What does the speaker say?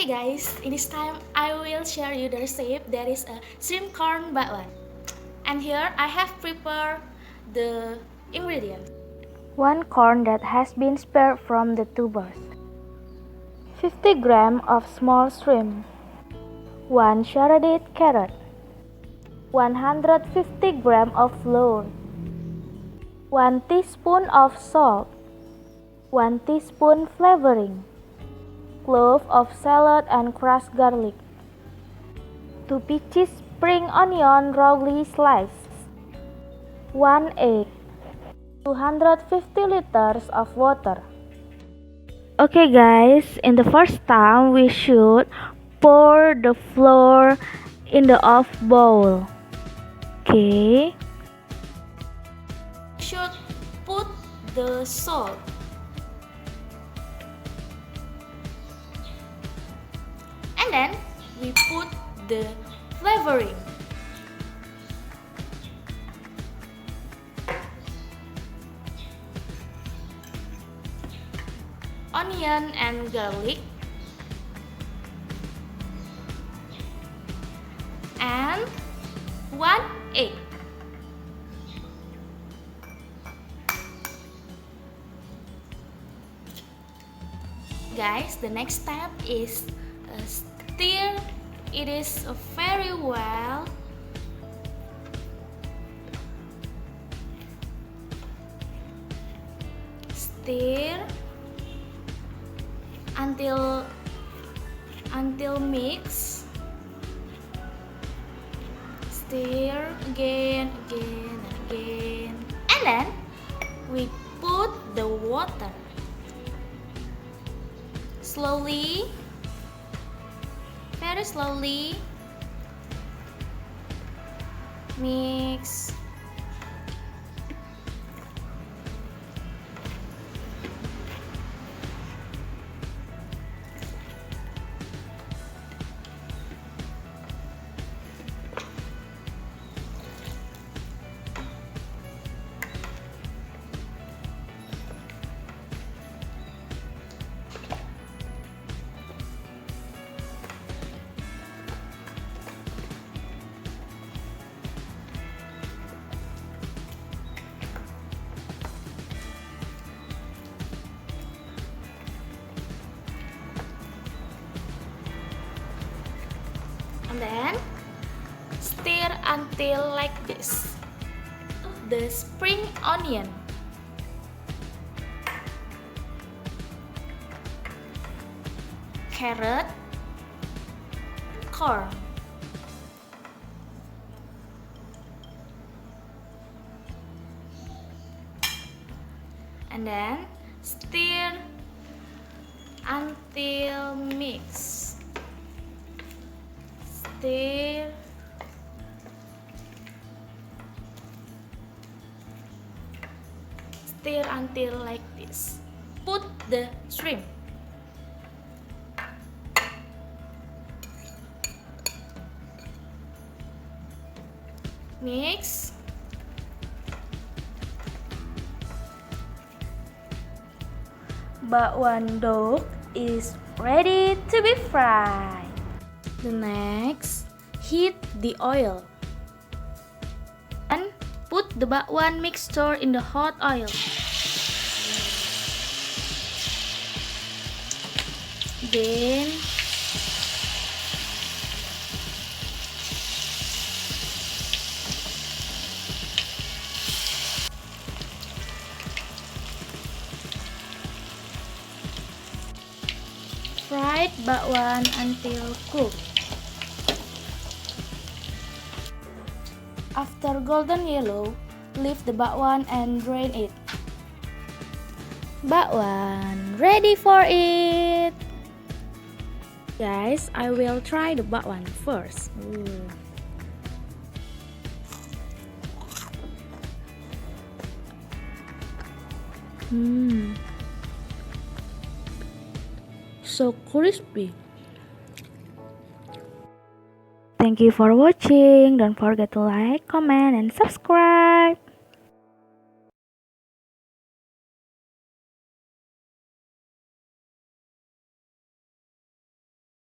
Okay guys, in this time I will share you the recipe. That is a shrimp corn bakwan. And here I have prepared the ingredients. 1 corn that has been spared from the tubers, 50 grams of small shrimp, 1 shredded carrot, 150 grams of flour, 1 teaspoon of salt, 1 teaspoon flavoring, clove of salad and crushed garlic, 2 pieces spring onion roughly sliced, 1 egg, 250 liters of water. Okay guys, in the first time we should pour the flour in the off bowl. Okay. Should put the salt. And then we put the flavoring. Onion and garlic. And 1 egg. Guys, the next step is stir it is very well. Stir until mix. Stir again and again. And then we put the water. Slowly, very slowly mix. And then stir until like this. The spring onion, carrot, corn, and then stir until mix. Stir until like this. Put the shrimp. Mix. Bakwan dough is ready to be fried. The next, heat the oil. And put the bakwan mixture in the hot oil. Then fried bakwan until cooked. After golden yellow, leave the bakwan and drain it. Bakwan ready for it. Guys, I will try the bakwan first. So crispy. Thank you for watching. Don't forget to like, comment, and subscribe.